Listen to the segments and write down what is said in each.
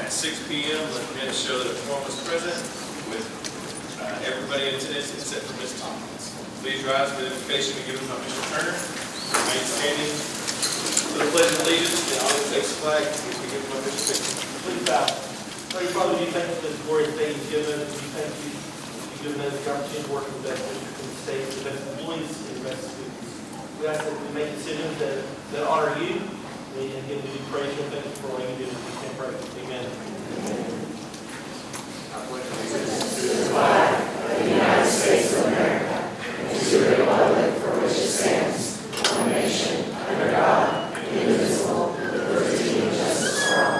at 6 p.m. Let the minutes show that a quorum was present with everybody in attendance except for Ms. Tompkins. Please rise for the invocation to give by Mr. Turner. Remain standing for the pledge of allegiance, and all who takes the flag is given by Mr. Pickett. Please bow. Holy Father, we thank you for this glorious day you've given us. We thank you for giving us the opportunity to work with the best district in the state, the best employees, and the best students. We ask that we make decisions that honor you, and again, we do praise you and thank you for all you do. We can pray. Amen. I pledge allegiance to the flag of the United States of America and to the republic for which it stands, one nation, under God, indivisible, with liberty and justice for all.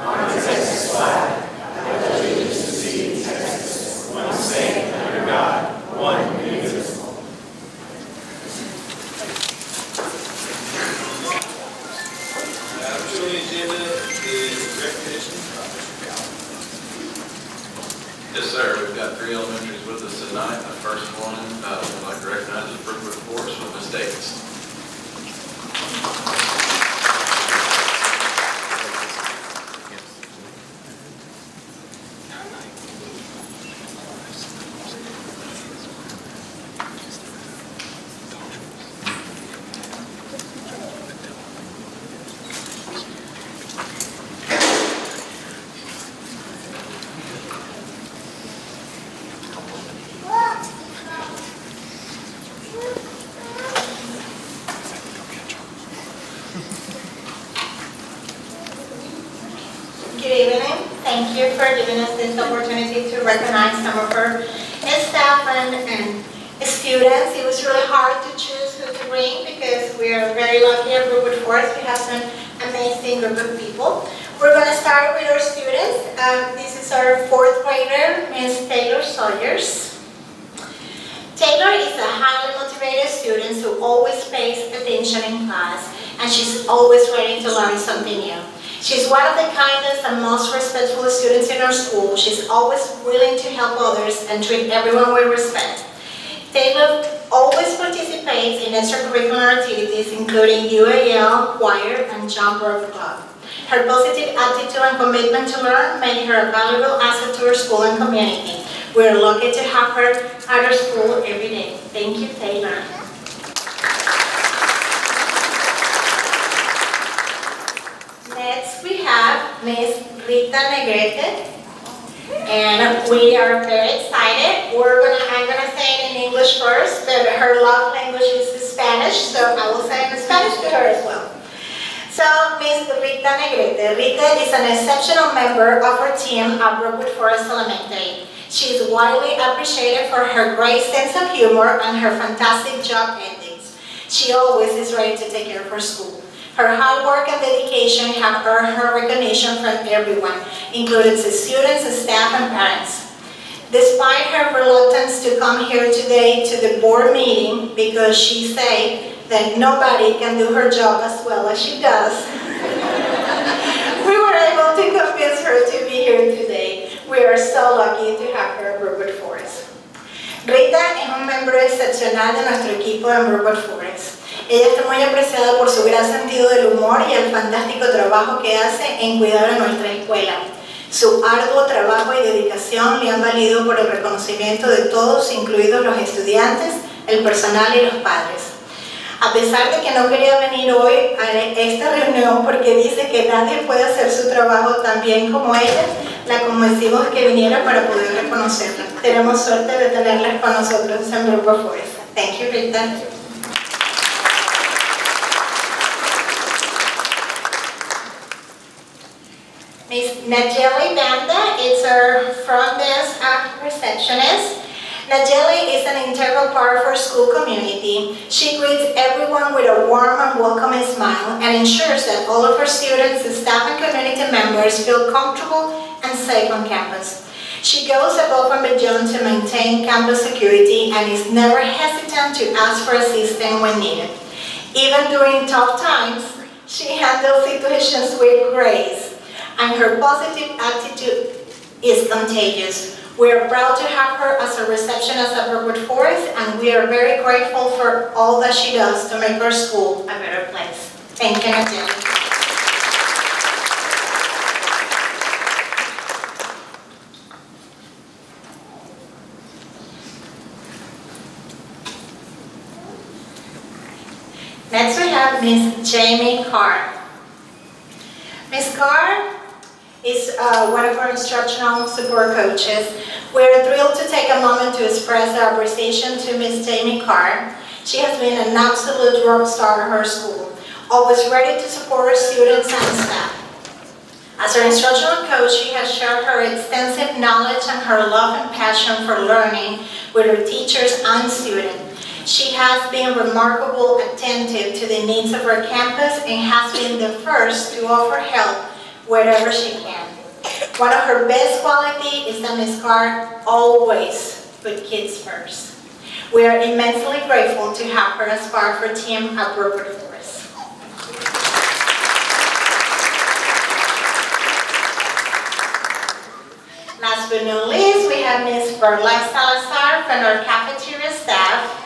On the Texas flag, I pledge allegiance to thee, Texas, one state, under God, one indivisible. The agenda is recognition by Mr. Cowell. Yes, sir. We've got 3 elementaries with us tonight. The first one I'd like to recognize is Brookwood Forest with Ms. Davis. Good evening. Thank you for giving us this opportunity to recognize some of our staff and students. It was really hard to choose who to bring because we are very lucky at Brookwood Forest. We have some amazing group of people. We're going to start with our students. This is our 4th grader, Ms. Taylor Sawyers. Taylor is a highly motivated student who always pays attention in class, and she's always ready to learn something new. She's one of the kindest and most respectful students in our school. She's always willing to help others and treat everyone with respect. Taylor always participates in extracurricular activities including UAL, choir, and jump rope club. Her positive attitude and commitment to learn make her a valuable asset to our school and community. We're lucky to have her at our school every day. Thank you, Taylor. Next, we have Ms. Rita Negrete, and we are very excited. I'm gonna say it in English first, but her love language is Spanish, so I will say it in Spanish to her as well. So, Ms. Rita Negrete. Rita is an exceptional member of our team at Brookwood Forest Elementary. She is widely appreciated for her great sense of humor and her fantastic job ethics. She always is ready to take care of her school. Her hard work and dedication have earned her recognition from everyone, including the students, staff, and parents. Despite her reluctance to come here today to the board meeting because she said that nobody can do her job as well as she does, we were able to convince her to be here today. We are so lucky to have her at Brookwood Forest. Rita es un miembro excepcional de nuestro equipo en Brookwood Forest. Ella está muy apreciada por su gran sentido del humor y el fantástico trabajo que hace en cuidar a nuestra escuela. Su arduo trabajo y dedicación le han valido por el reconocimiento de todos, incluidos los estudiantes, el personal y los padres. A pesar de que no quería venir hoy a esta reunión porque dice que nadie puede hacer su trabajo tan bien como ella, la convencimos que viniera para poder reconocerla. Tenemos suerte de tenerla con nosotros en Brookwood Forest. Thank you, Rita. Ms. Najeli Banda is our front desk receptionist. Najeli is an integral part of our school community. She greets everyone with a warm and welcoming smile and ensures that all of our students, staff, and community members feel comfortable and safe on campus. She goes above and beyond to maintain campus security and is never hesitant to ask for assistance when needed. Even during tough times, she handles situations with grace, and her positive attitude is contagious. We are proud to have her as a receptionist at Brookwood Forest, and we are very grateful for all that she does to make our school a better place. Thank you, Najeli. Miss Jamie Carr. Miss Carr is one of our instructional support coaches. We're thrilled to take a moment to express our appreciation to Miss Jamie Carr. She has been an absolute rock star at her school, always ready to support her students and staff. As our instructional coach, she has shared her extensive knowledge and her love and passion for learning with her teachers and students. She has been remarkably attentive to the needs of her campus and has been the first to offer help wherever she can. One of her best qualities is that Ms. Carr always put kids first. We are immensely grateful to have her as part of our team at Brookwood Forest. Last but not least, we have Ms. Berla Salazar from our cafeteria staff.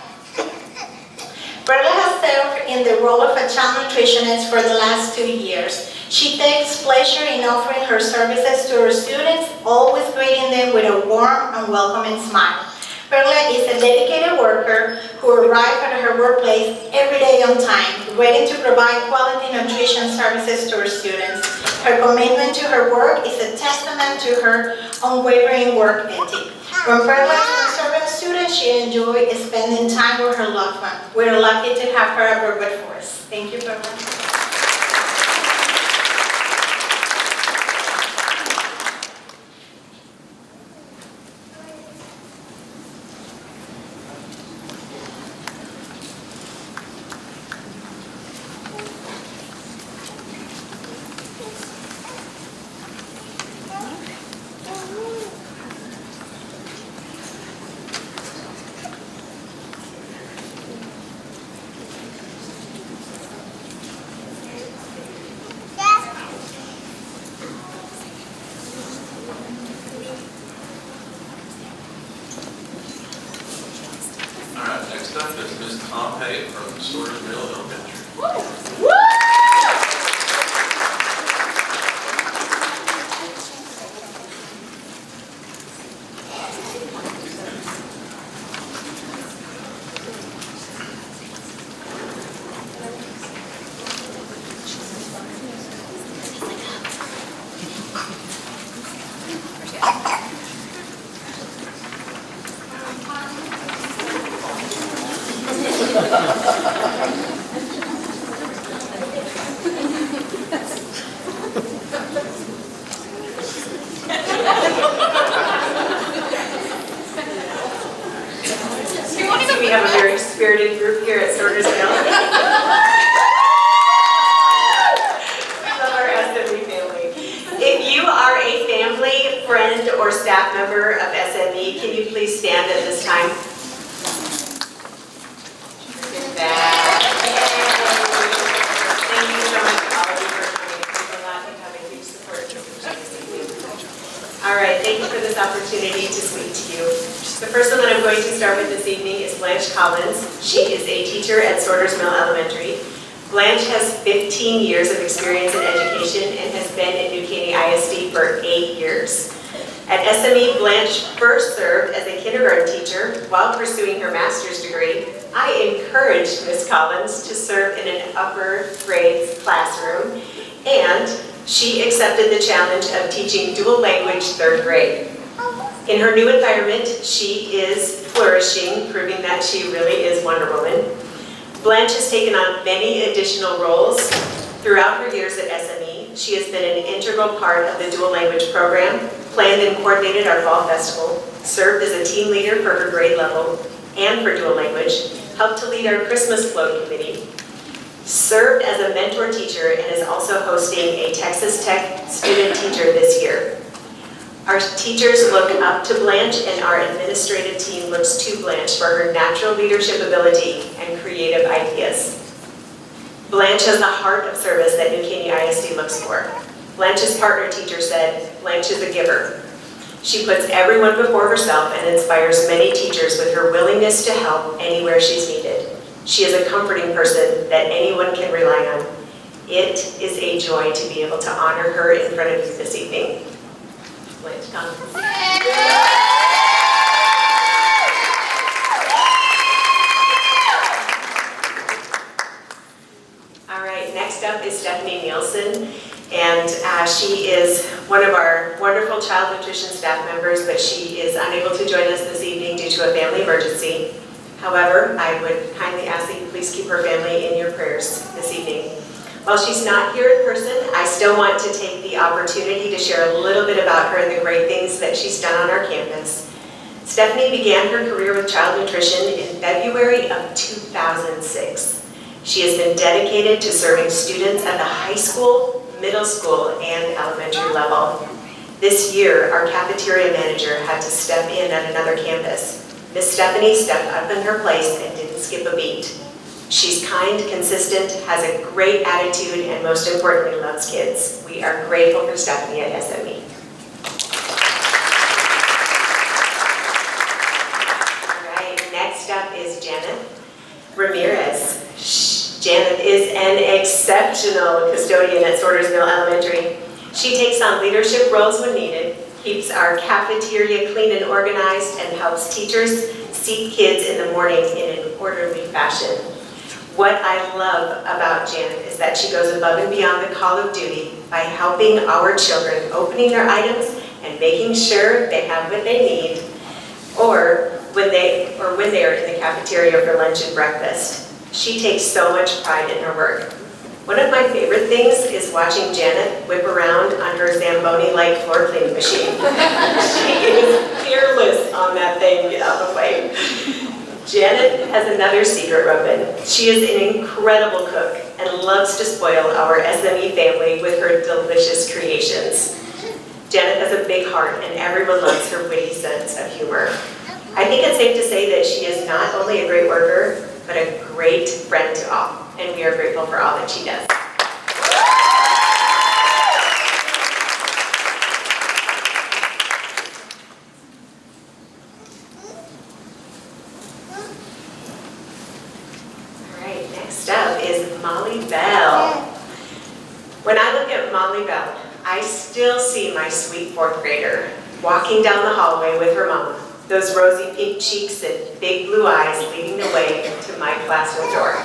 Berla has served in the role of a child nutritionist for the last 2 years. She takes pleasure in offering her services to her students, always greeting them with a warm and welcoming smile. Berla is a dedicated worker who arrives at her workplace every day on time, ready to provide quality nutrition services to her students. Her commitment to her work is a testament to her unwavering work ethic. When Berla is serving students, she enjoys spending time with her loved one. We're lucky to have her at Brookwood Forest. Thank you, Berla. We have a very spirited group here at Sorters Mill. We love our SME family. If you are a family, friend, or staff member of SME, can you please stand at this time? Thank you so much, all of you, for coming. It means a lot to have a huge support group this evening. All right, thank you for this opportunity to speak to you. The first one that I'm going to start with this evening is Blanche Collins. She is a teacher at Sorters Mill Elementary. Blanche has 15 years of experience in education and has been at Caney ISD for 8 years. At SME, Blanche first served as a kindergarten teacher while pursuing her master's degree. I encouraged Ms. Collins to serve in an upper grades classroom, and she accepted the challenge of teaching dual language 3rd grade. In her new environment, she is flourishing, proving that she really is Wonder Woman. Blanche has taken on many additional roles throughout her years at SME. She has been an integral part of the dual language program, planned and coordinated our fall festival, served as a team leader for her grade level and for dual language, helped to lead our Christmas float committee, served as a mentor teacher, and is also hosting a Texas Tech student teacher this year. Our teachers look up to Blanche, and our administrative team looks to Blanche for her natural leadership ability and creative ideas. Blanche has the heart of service that New Caney ISD looks for. Blanche's partner teacher said, Blanche is a giver. She puts everyone before herself and inspires many teachers with her willingness to help anywhere she's needed. She is a comforting person that anyone can rely on. It is a joy to be able to honor her in front of you this evening. Blanche Collins. several child nutrition staff members, but she is unable to join us this evening due to a family emergency. However, I would kindly ask that you please keep her family in your prayers this evening. While she's not here in person, I still want to take the opportunity to share a little bit about her and the great things that she's done on our campus. Stephanie began her career with child nutrition in February of 2006. She has been dedicated to serving students at the high school, middle school, and elementary level. This year, our cafeteria manager had to step in at another campus. Miss Stephanie stepped up in her place and didn't skip a beat. She's kind, consistent, has a great attitude, and most importantly, loves kids. We are grateful for Stephanie at SME. All right, next up is Janet Ramirez. Janet is an exceptional custodian at Sortersville Elementary. She takes on leadership roles when needed, keeps our cafeteria clean and organized, and helps teachers seat kids in the morning in an orderly fashion. What I love about Janet is that she goes above and beyond the call of duty by helping our children, opening their items and making sure they have what they need, or when they are in the cafeteria for lunch and breakfast. She takes so much pride in her work. One of my favorite things is watching Janet whip around on her Zamboni-like floor cleaning machine. She is fearless on that thing, get out of the way. Janet has another secret weapon. She is an incredible cook and loves to spoil our SME family with her delicious creations. Janet has a big heart and everyone loves her witty sense of humor. I think it's safe to say that she is not only a great worker, but a great friend to all, and we are grateful for all that she does. All right, next up is Molly Bell. When I look at Molly Bell, I still see my sweet fourth grader walking down the hallway with her mama. Those rosy pink cheeks and big blue eyes leading the way to my classroom door.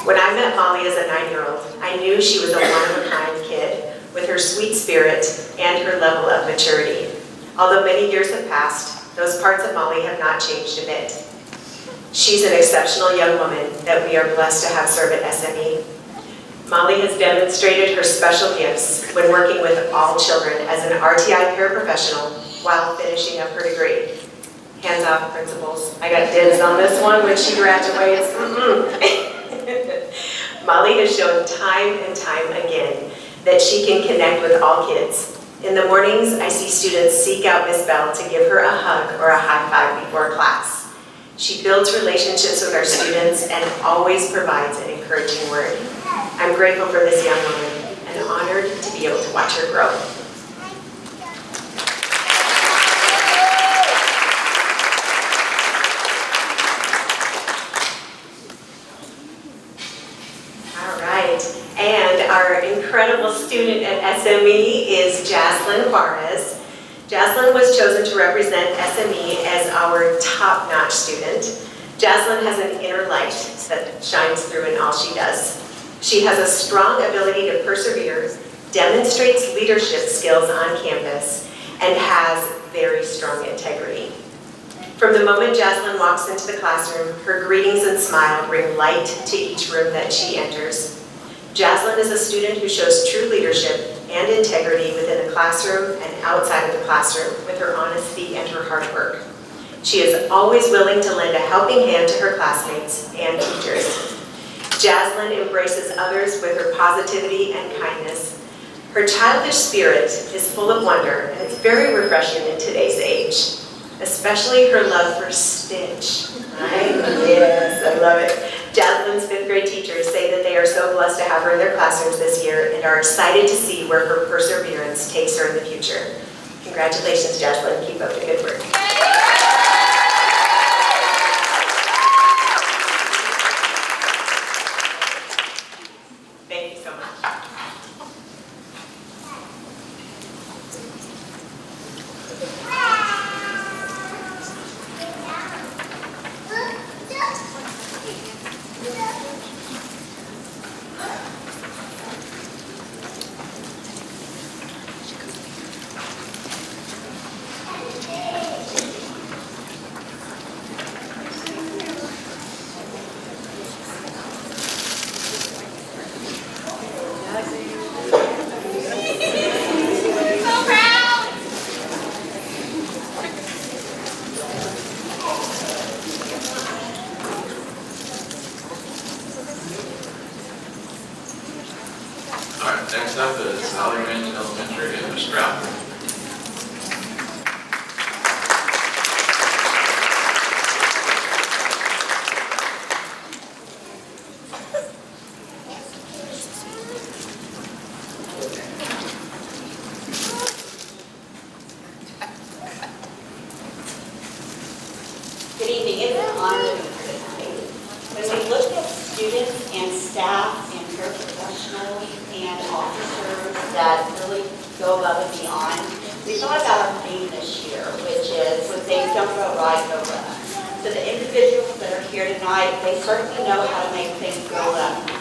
When I met Molly as a 9-year-old, I knew she was a one-of-a-kind kid with her sweet spirit and her level of maturity. Although many years have passed, those parts of Molly have not changed a bit. She's an exceptional young woman that we are blessed to have serve at SME. Molly has demonstrated her special gifts when working with all children as an RTI paraprofessional while finishing up her degree. Hands off, principals. I got dibs on this one when she graduates. Molly has shown time and time again that she can connect with all kids. In the mornings, I see students seek out Miss Bell to give her a hug or a high five before class. She builds relationships with our students and always provides an encouraging word. I'm grateful for this young woman and honored to be able to watch her grow. And our incredible student at SME is Jaslyn Juarez. Jaslyn was chosen to represent SME as our top-notch student. Jaslyn has an inner light that shines through in all she does. She has a strong ability to persevere, demonstrates leadership skills on campus, and has very strong integrity. From the moment Jaslyn walks into the classroom, her greetings and smile bring light to each room that she enters. Jaslyn is a student who shows true leadership and integrity within the classroom and outside of the classroom with her honesty and her hard work. She is always willing to lend a helping hand to her classmates and teachers. Jaslyn embraces others with her positivity and kindness. Her childish spirit is full of wonder, and it's very refreshing in today's age, especially her love for Stitch. Right? Yes, I love it. Jaslyn's 5th grade teachers say that they are so blessed to have her in their classrooms this year and are excited to see where her perseverance takes her in the future. Congratulations, Jaslyn. Keep up the good work. Thank you so much. Valley Ranch Elementary is Ms. Stroup. Good evening. It's an honor to be here tonight. When we looked at students and staff and paraprofessionals and officers that really go above and beyond, we thought about our theme this year, which is when things don't go right, go left. So the individuals that are here tonight, they certainly know how to make things go left.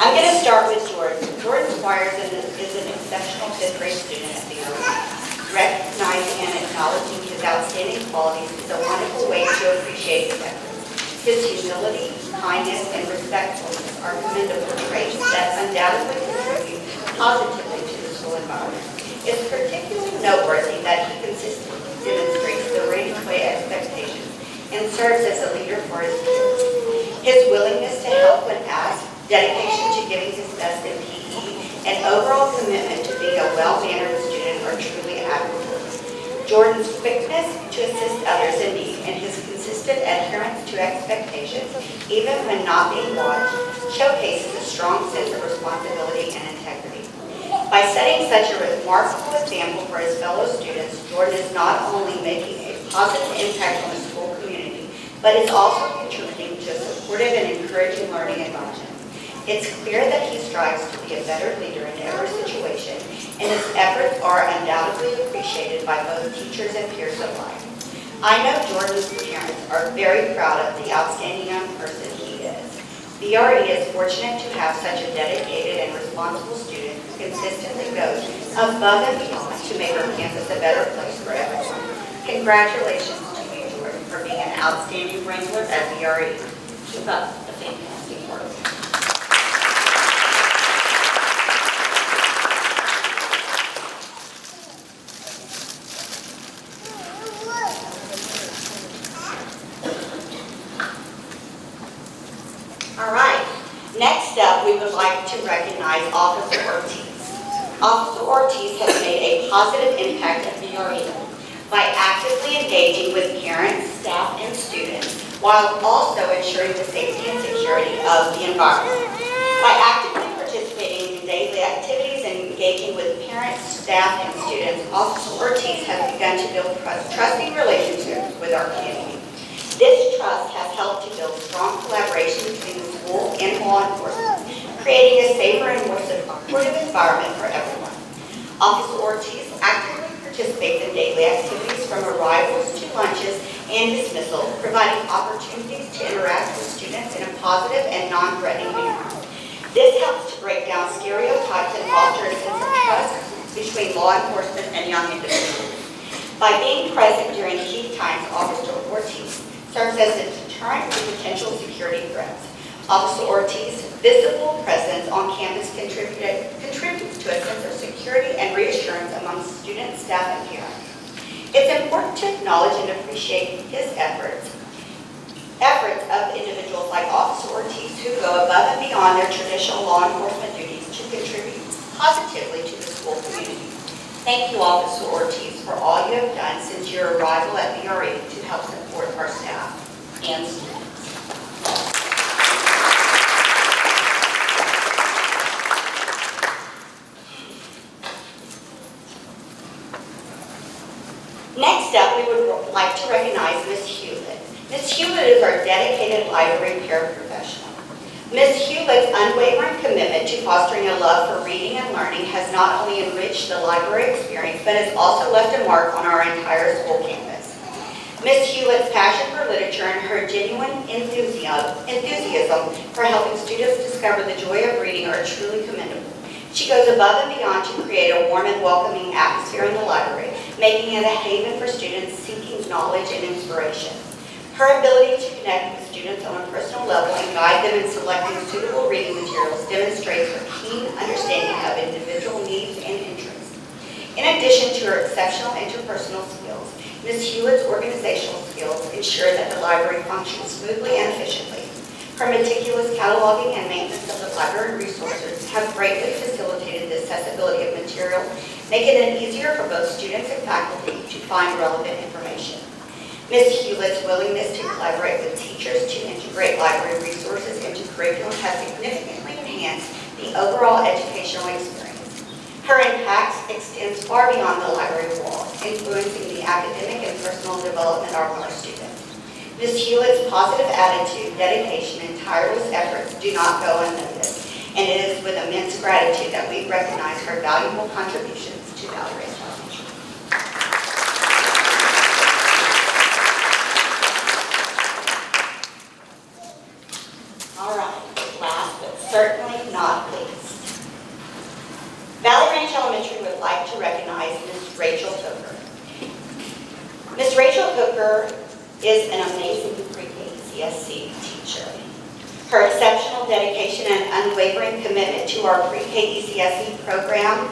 I'm going to start with Jordan. Jordan Squires is an exceptional fifth grade student at the Recognizing and acknowledging his outstanding qualities is a wonderful way to appreciate his efforts. His humility, kindness, and respectfulness are commendable traits that undoubtedly contribute positively to the school environment. It's particularly noteworthy that he consistently demonstrates the range of expectations and serves as a leader for his peers. His willingness to help when asked, dedication to giving his best in PE, and overall commitment to being a well-mannered student are truly admirable. Jordan's quickness to assist others in need and his consistent adherence to expectations, even when not being watched, showcases a strong sense of responsibility and integrity. By setting such a remarkable example for his fellow students, Jordan is not only making a positive impact on the school community, but is also contributing to a supportive and encouraging learning environment. It's clear that he strives to be a better leader in every situation, and his efforts are undoubtedly appreciated by both teachers and peers alike. I know Jordan's parents are very proud of the outstanding young person he is. VRE is fortunate to have such a dedicated and responsible student who consistently goes above and beyond to make our campus a better place for everyone. Congratulations to you, Jordan, for being an outstanding wrangler at VRE. Keep up the fantastic work. All right, next up, we would like to recognize Officer Ortiz. Officer Ortiz has made a positive impact at VRE by actively engaging with parents, staff, and students, while also ensuring the safety and security of the environment. By actively participating in daily activities and engaging with parents, staff, and students, Officer Ortiz has begun to build trusting relationships with our community. This trust has helped to build strong collaboration between the school and law enforcement, creating a safer and more supportive environment for everyone. Officer Ortiz actively participates in daily activities from arrivals to lunches and dismissal, providing opportunities to interact with students in a positive and non-threatening manner. This helps to break down stereotypes and foster a sense of trust between law enforcement and young individuals. By being present during key times, Officer Ortiz serves as a deterrent to potential security threats. Officer Ortiz's visible presence on campus contributes to a sense of security and reassurance among students, staff, and parents. It's important to acknowledge and appreciate his efforts of individuals like Officer Ortiz who go above and beyond their traditional law enforcement duties to contribute positively to the school community. Thank you, Officer Ortiz, for all you have done since your arrival at VRE to help support our staff and students. Next up, we would like to recognize Ms. Hewlett. Ms. Hewlett is our dedicated library paraprofessional. Ms. Hewlett's unwavering commitment to fostering a love for reading and learning has not only enriched the library experience, but has also left a mark on our entire school campus. Ms. Hewlett's passion for literature and her genuine enthusiasm for helping students discover the joy of reading are truly commendable. She goes above and beyond to create a warm and welcoming atmosphere in the library, making it a haven for students seeking knowledge and inspiration. Her ability to connect with students on a personal level and guide them in selecting suitable reading materials demonstrates her keen understanding of individual needs and interests. In addition to her exceptional interpersonal skills, Ms. Hewitt's organizational skills ensure that the library functions smoothly and efficiently. Her meticulous cataloging and maintenance of the library resources have greatly facilitated the accessibility of material, making it easier for both students and faculty to find relevant information. Ms. Hewlett's willingness to collaborate with teachers to integrate library resources into curriculum has significantly enhanced the overall educational experience. Her impact extends far beyond the library walls, influencing the academic and personal development of our students. Ms. Hewlett's positive attitude, dedication, and tireless efforts do not go unnoticed, and it is with immense gratitude that we recognize her valuable contributions to Valley-Raised Elementary. All right, last but certainly not least, Valley Ranch Elementary would like to recognize Ms. Rachel Hooker. Ms. Rachel Hooker is an amazing pre-K teacher. Her exceptional dedication and unwavering commitment to our pre-K ECSE program,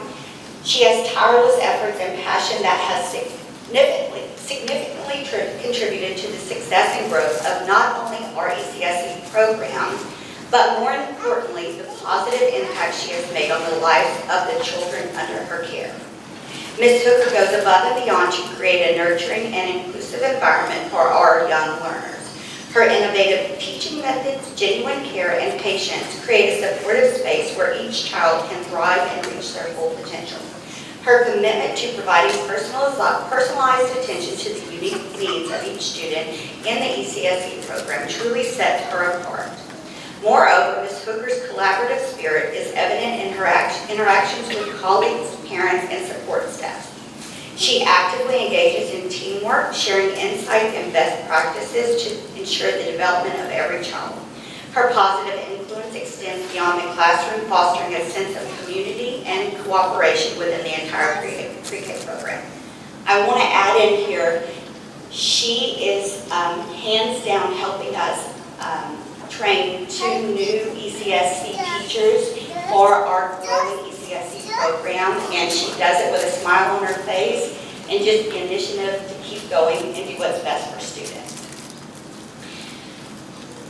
she has tireless efforts and passion that has significantly contributed to the success and growth of not only our ECSE program, but more importantly, the positive impact she has made on the lives of the children under her care. Ms. Hooker goes above and beyond to create a nurturing and inclusive environment for our young learners. Her innovative teaching methods, genuine care, and patience create a supportive space where each child can thrive and reach their full potential. Her commitment to providing personalized attention to the unique needs of each student in the ECSE program truly sets her apart. Moreover, Ms. Hooker's collaborative spirit is evident in her interactions with colleagues, parents, and support staff. She actively engages in teamwork, sharing insights and best practices to ensure the development of every child. Her positive influence extends beyond the classroom, fostering a sense of community and cooperation within the entire pre-K program. I want to add in here, she is hands down helping us train 2 new ECSE teachers for our growing ECSE program, and she does it with a smile on her face and just the initiative to keep going and do what's best for students.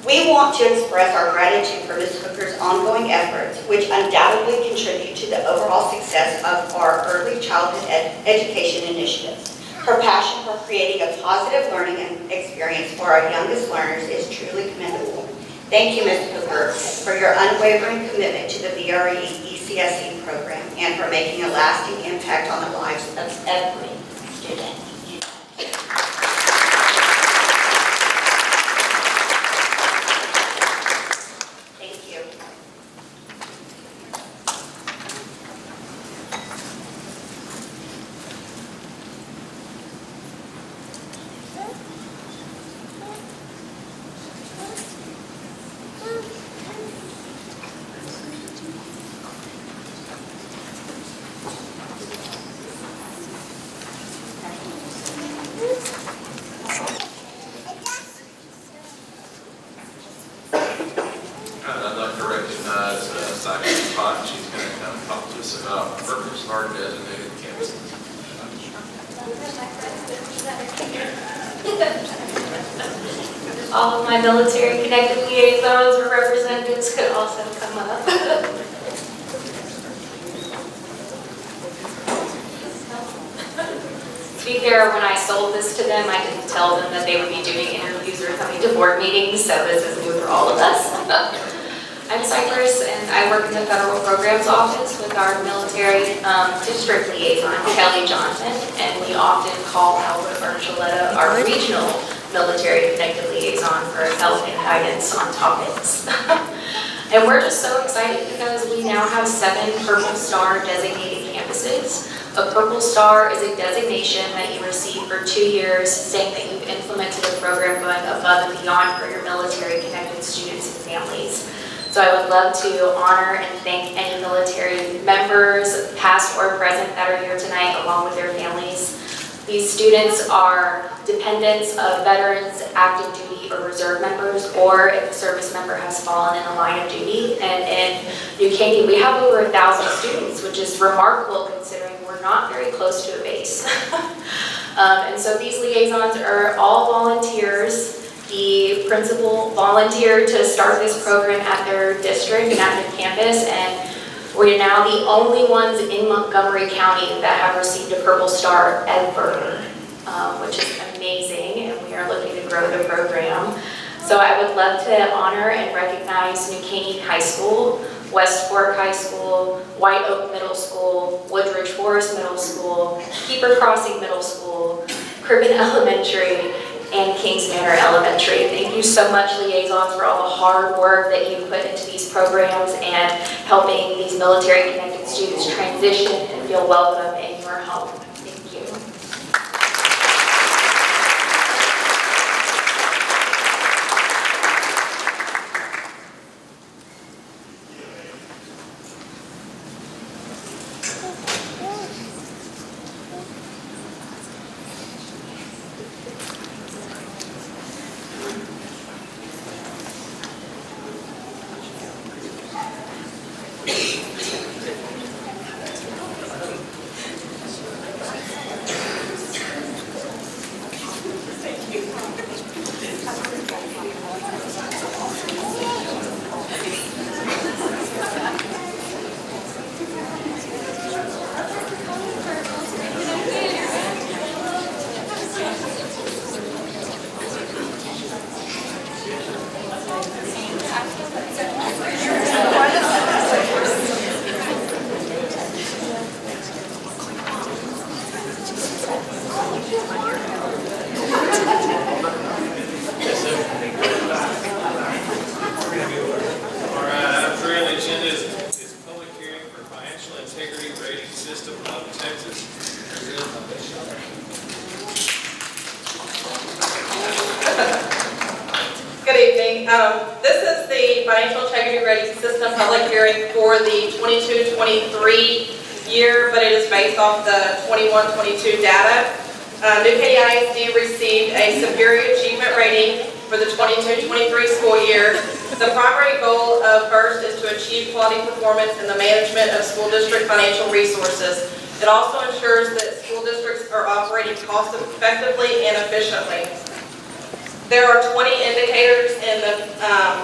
We want to express our gratitude for Ms. Hooker's ongoing efforts, which undoubtedly contribute to the overall success of our early childhood education initiatives. Her passion for creating a positive learning experience for our youngest learners is truly commendable. Thank you, Ms. Hooker, for your unwavering commitment to the VRE ECSE program and for making a lasting impact on the lives of every student. Thank you. I'd like to recognize Saki Pot. She's going to come talk to us about Purple Star designated campuses. All of my military connected liaisons or representatives could also come up. To be fair, when I sold this to them, I didn't tell them that they would be doing interviews or coming to board meetings, so this is new for all of us. I'm Cypress, and I work in the Federal Programs Office with our military district liaison, Kelly Johnson, and we often call Albert Archuleta our regional military connected liaison for help and guidance on topics. And we're just so excited because we now have 7 Purple Star designated campuses. A Purple Star is a designation that you receive for 2 years saying that you've implemented a program going above and beyond for your military connected students and families. So I would love to honor and thank any military members, past or present, that are here tonight along with their families. These students are dependents of veterans, active duty, or reserve members, or if a service member has fallen in the line of duty. And in New Caney, we have over 1,000 students, which is remarkable considering we're not very close to a base. And so these liaisons are all volunteers. the principal volunteered to start this program at their district and at their campus, and we're now the only ones in Montgomery County that have received a Purple Star ever, which is amazing, and we are looking to grow the program. So I would love to honor and recognize New Caney High School, West Fork High School, White Oak Middle School, Woodridge Forest Middle School, Keeper Crossing Middle School, Crippen Elementary, and Kings Manor Elementary. Thank you so much, liaisons, for all the hard work that you put into these programs and helping these military-connected students transition and feel welcome in your home. Thank you. Good evening. This is the Financial Integrity Rating System public hearing for the 22-23 year, but it is based off the 21-22 data. New Caney ISD received a Superior Achievement Rating for the 22-23 school year. The primary goal of FIRST is to achieve quality performance in the management of school district financial resources. It also ensures that school districts are operating cost effectively and efficiently. There are 20 indicators in the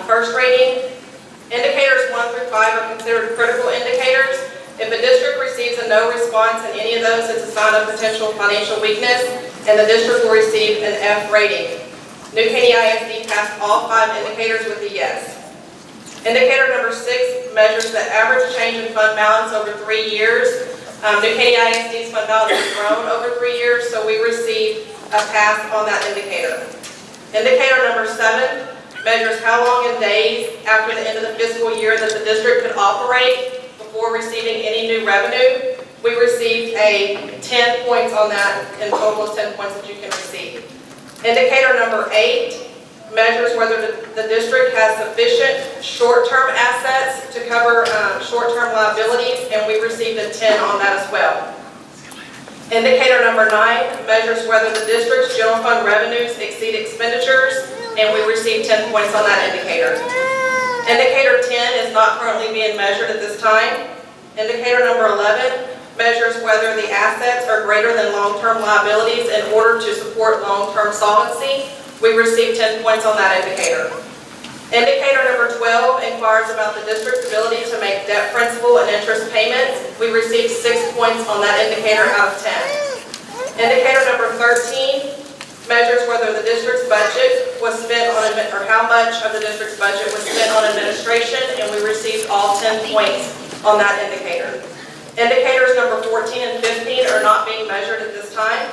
FIRST rating. Indicators 1 through 5 are considered critical indicators. If a district receives a no response in any of those, it's a sign of potential financial weakness, and the district will receive an F rating. New Caney ISD passed all 5 indicators with a yes. Indicator number 6 measures the average change in fund balance over 3 years. New Caney ISD's fund balance has grown over 3 years, so we received a pass on that indicator. Indicator number 7 measures how long in days after the end of the fiscal year that the district could operate before receiving any new revenue. We received a 10 points on that, in total of 10 points that you can receive. Indicator number 8 measures whether the district has sufficient short-term assets to cover short-term liabilities, and we received a 10 on that as well. Indicator number 9 measures whether the district's general fund revenues exceed expenditures, and we received 10 points on that indicator. Indicator 10 is not currently being measured at this time. Indicator number 11 measures whether the assets are greater than long-term liabilities in order to support long-term solvency. We received 10 points on that indicator. Indicator number 12 inquires about the district's ability to make debt principal and interest payments. We received 6 points on that indicator out of 10. Indicator number 13 measures whether the district's budget was spent on, or how much of the district's budget was spent on administration, and we received all 10 points on that indicator. Indicators number 14 and 15 are not being measured at this time.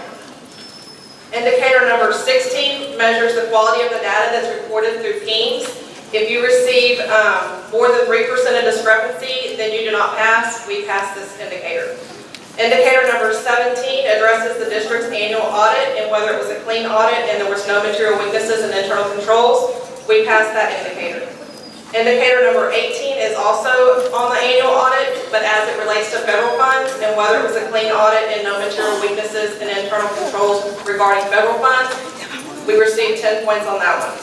Indicator number 16 measures the quality of the data that's reported through Kings. If you receive more than 3% of discrepancy, then you do not pass. We pass this indicator. Indicator number 17 addresses the district's annual audit and whether it was a clean audit and there was no material weaknesses and internal controls. We pass that indicator. Indicator number 18 is also on the annual audit, but as it relates to federal funds and whether it was a clean audit and no material weaknesses and internal controls regarding federal funds, we received 10 points on that one.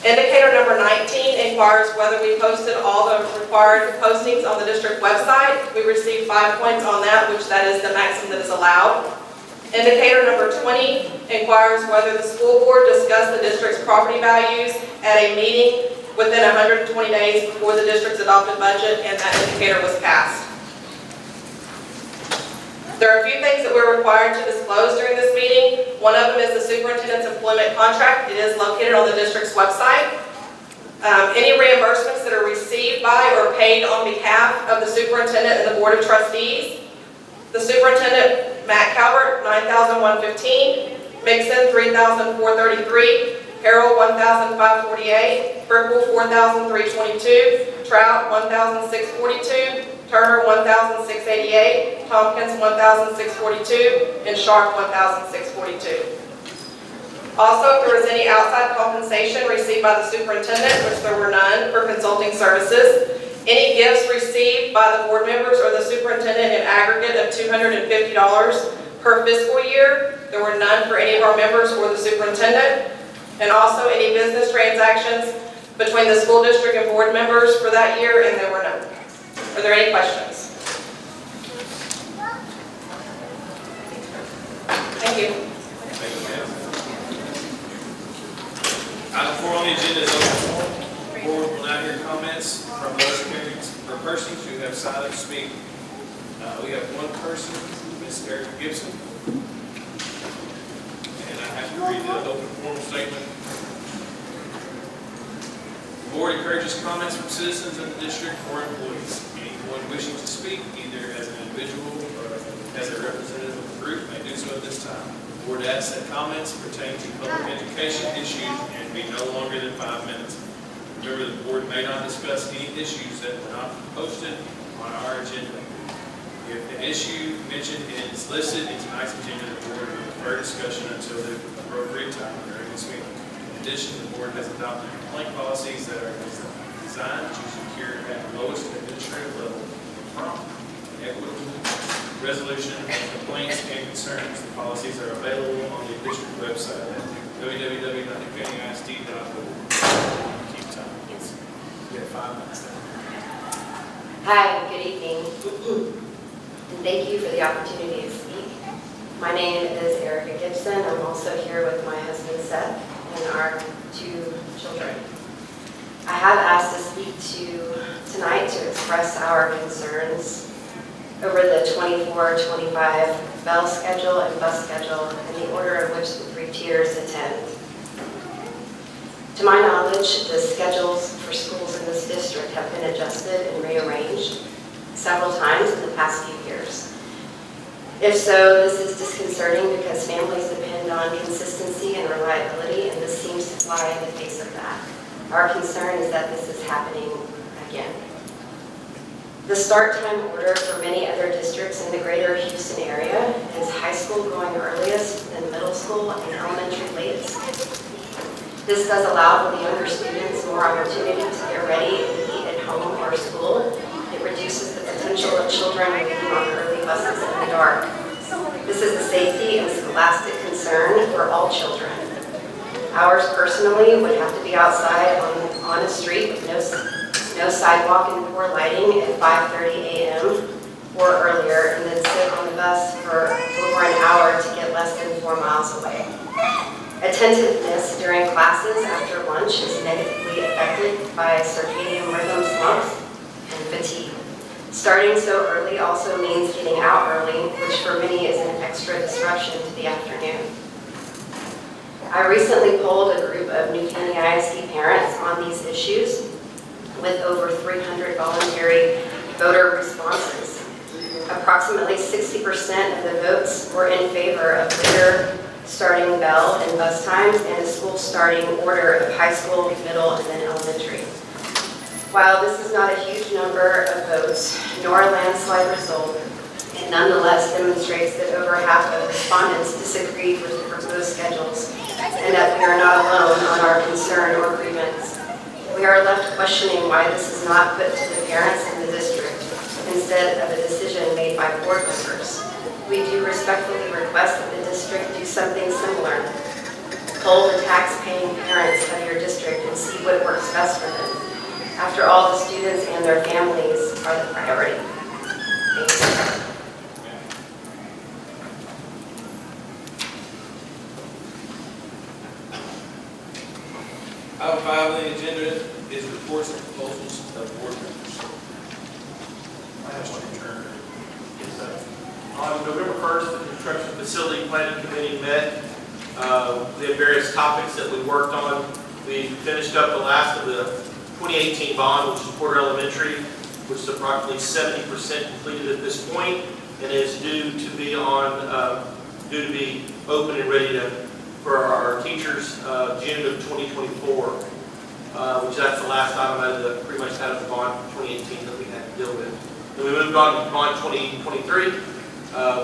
Indicator number 19 inquires whether we posted all the required postings on the district website. We received 5 points on that, which that is the maximum that is allowed. Indicator number 20 inquires whether the school board discussed the district's property values at a meeting within 120 days before the district's adopted budget, and that indicator was passed. There are a few things that we're required to disclose during this meeting. One of them is the superintendent's employment contract. It is located on the district's website. Any reimbursements that are received by or paid on behalf of the superintendent and the board of trustees. The superintendent, Matt Calvert, $9,115, Mixon, $3,433, Harrell, $1,548, Burkle, $4,322, Trout, $1,642, Turner, $1,688, Tompkins, $1,642, and Sharp, $1,642. Also, if there was any outside compensation received by the superintendent, which there were none, for consulting services, any gifts received by the board members or the superintendent in aggregate of $250 per fiscal year, there were none for any of our members or the superintendent, and also any business transactions between the school district and board members for that year, and there were none. Are there any questions? Thank you. Thank you, ma'am. Item 4 on the agenda is open forum. The board will now hear comments from those parents or persons who have signed up to speak. We have one person, Ms. Erica Gibson. And I have to read the open forum statement. The board encourages comments from citizens of the district or employees. Anyone wishing to speak, either as an individual or as a representative of the group, may do so at this time. The board asks that comments pertaining to public education issues and be no longer than 5 minutes. Remember, the board may not discuss any issues that were not posted on our agenda. If an issue mentioned is listed in tonight's agenda, the board will defer discussion until the appropriate time during this meeting. In addition, the board has adopted complaint policies that are designed to secure at the lowest administrative level the prompt and equitable resolution of complaints and concerns. The policies are available on the district website at www.caneisd.org. Keep time. We have 5 minutes now. Hi, good evening, and thank you for the opportunity to speak. My name is Erica Gibson. I'm also here with my husband Seth and our 2 children. I have asked to speak to you tonight to express our concerns over the 24-25 bell schedule and bus schedule and the order in which the 3 tiers attend. To my knowledge, the schedules for schools in this district have been adjusted and rearranged several times in the past few years. If so, this is disconcerting because families depend on consistency and reliability, and this seems to fly in the face of that. Our concern is that this is happening again. The start time order for many other districts in the greater Houston area is high school going earliest, then middle school, and elementary latest. This does allow for the younger students more opportunity to get ready and eat at home or school. It reduces the potential of children waiting on early buses in the dark. This is a safety and scholastic concern for all children. Ours personally would have to be outside on a street with no sidewalk and poor lighting at 5:30 a.m. or earlier, and then sit on the bus for over an hour to get less than 4 miles away. Attentiveness during classes after lunch is negatively affected by circadian rhythm slumps and fatigue. Starting so early also means getting out early, which for many is an extra disruption to the afternoon. I recently polled a group of new Caney ISD parents on these issues with over 300 voluntary voter responses. Approximately 60% of the votes were in favor of later starting bell and bus times and a school starting order of high school, middle, and then elementary. While this is not a huge number of votes, nor a landslide result, it nonetheless demonstrates that over half of respondents disagreed with the proposed schedules and that we are not alone on our concern or grievance. We are left questioning why this is not put to the parents in the district instead of a decision made by board members. We do respectfully request that the district do something similar. Poll the tax-paying parents of your district and see what works best for them. After all, the students and their families are the priority. Thank you. Item 5 on the agenda is reports and proposals of board members. I have one turn. Yes, sir. On November 1st, the Construction Facility Planning Committee met. We had various topics that we worked on. We finished up the last of the 2018 bond, which is Porter Elementary, which is approximately 70% completed at this point, and is due to be open and ready for our teachers June of 2024, which that's the last item pretty much out of the bond 2018 that we had to deal with. Then we moved on to bond 2023.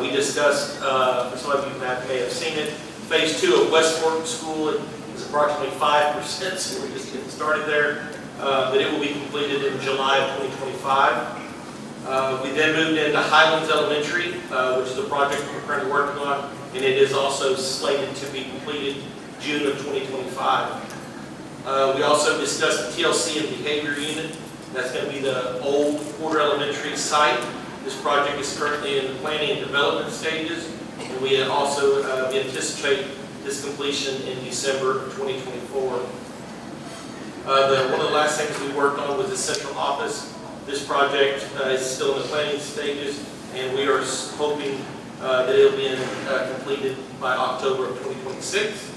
We discussed, for some of you that may have seen it, phase 2 of West Fork School is approximately 5%, so we're just getting started there. But it will be completed in July of 2025. We then moved into Highlands Elementary, which is a project we're currently working on, and it is also slated to be completed June of 2025. We also discussed the TLC and behavior unit. That's going to be the old Porter Elementary site. This project is currently in the planning and development stages, and we also anticipate this completion in December of 2024. One of the last things we worked on was the central office. This project is still in the planning stages, and we are hoping that it will be completed by October of 2026.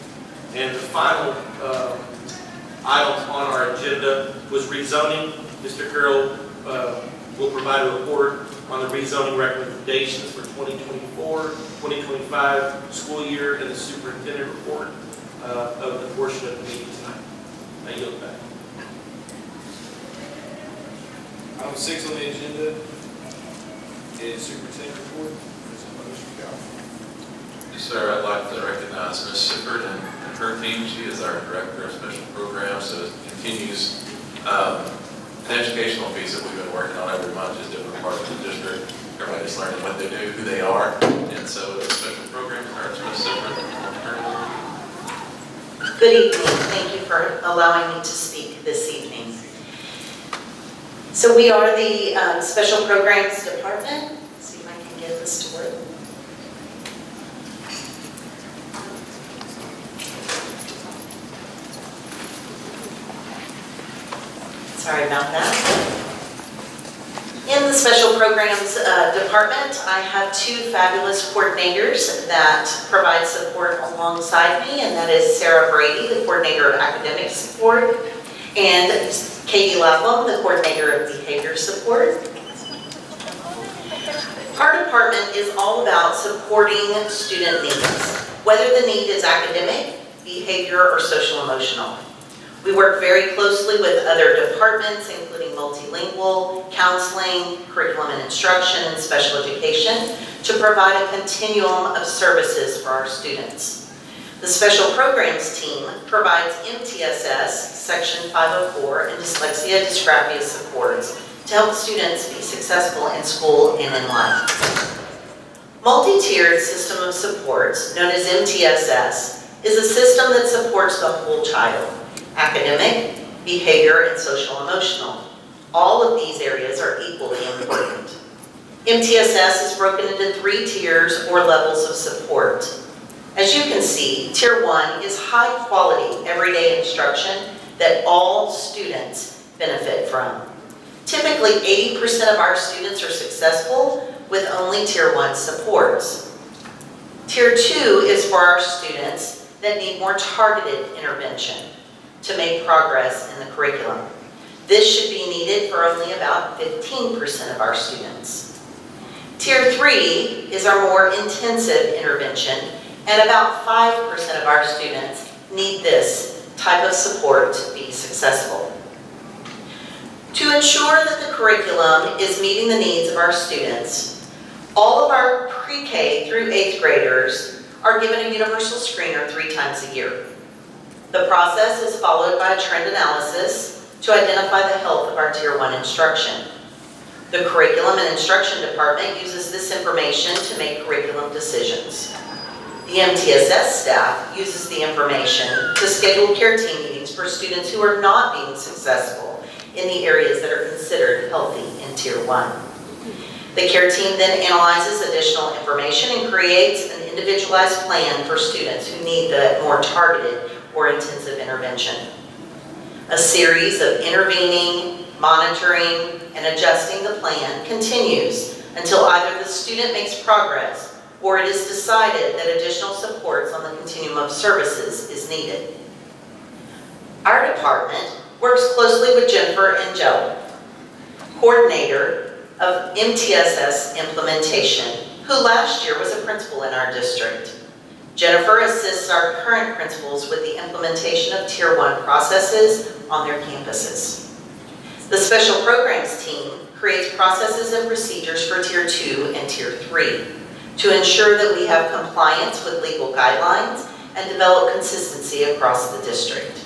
And the final item on our agenda was rezoning. Mr. Carroll will provide a report on the rezoning recommendations for 2024-2025 school year and the superintendent report of the portion of the meeting tonight. I yield back. Item 6 on the agenda is superintendent report. Yes, sir. I'd like to recognize Ms. Sifford and her team. She is our director of special programs, so it continues the educational piece that we've been working on every month, just different parts of the district. Everybody's learning what they do, who they are, and so the special program starts with Ms. Sifford. Good evening. Thank you for allowing me to speak this evening. So we are the Special Programs Department. Let's see if I can get this to work. Sorry about that. In the Special Programs Department, I have two fabulous coordinators that provide support alongside me, and that is Sarah Brady, the coordinator of academic support, and Katie Lapham, the coordinator of behavior support. Our department is all about supporting student needs, whether the need is academic, behavior, or social emotional. We work very closely with other departments, including multilingual, counseling, curriculum and instruction, and special education, to provide a continuum of services for our students. The Special Programs team provides MTSS, Section 504, and dyslexia, dysgraphia supports to help students be successful in school and in life. Multi-tiered system of supports, known as MTSS, is a system that supports the whole child: academic, behavior, and social emotional. All of these areas are equally important. MTSS is broken into 3 tiers or levels of support. As you can see, Tier 1 is high quality everyday instruction that all students benefit from. Typically, 80% of our students are successful with only Tier 1 supports. Tier 2 is for our students that need more targeted intervention to make progress in the curriculum. This should be needed for only about 15% of our students. Tier 3 is our more intensive intervention, and about 5% of our students need this type of support to be successful. To ensure that the curriculum is meeting the needs of our students, all of our pre-K through 8th graders are given a universal screener 3 times a year. The process is followed by a trend analysis to identify the health of our Tier 1 instruction. The Curriculum and Instruction Department uses this information to make curriculum decisions. The MTSS staff uses the information to schedule care team meetings for students who are not being successful in the areas that are considered healthy in Tier 1. The care team then analyzes additional information and creates an individualized plan for students who need the more targeted or intensive intervention. A series of intervening, monitoring, and adjusting the plan continues until either the student makes progress or it is decided that additional supports on the continuum of services is needed. Our department works closely with Jennifer and Joe, coordinator of MTSS implementation, who last year was a principal in our district. Jennifer assists our current principals with the implementation of Tier 1 processes on their campuses. The Special Programs team creates processes and procedures for Tier 2 and Tier 3 to ensure that we have compliance with legal guidelines and develop consistency across the district.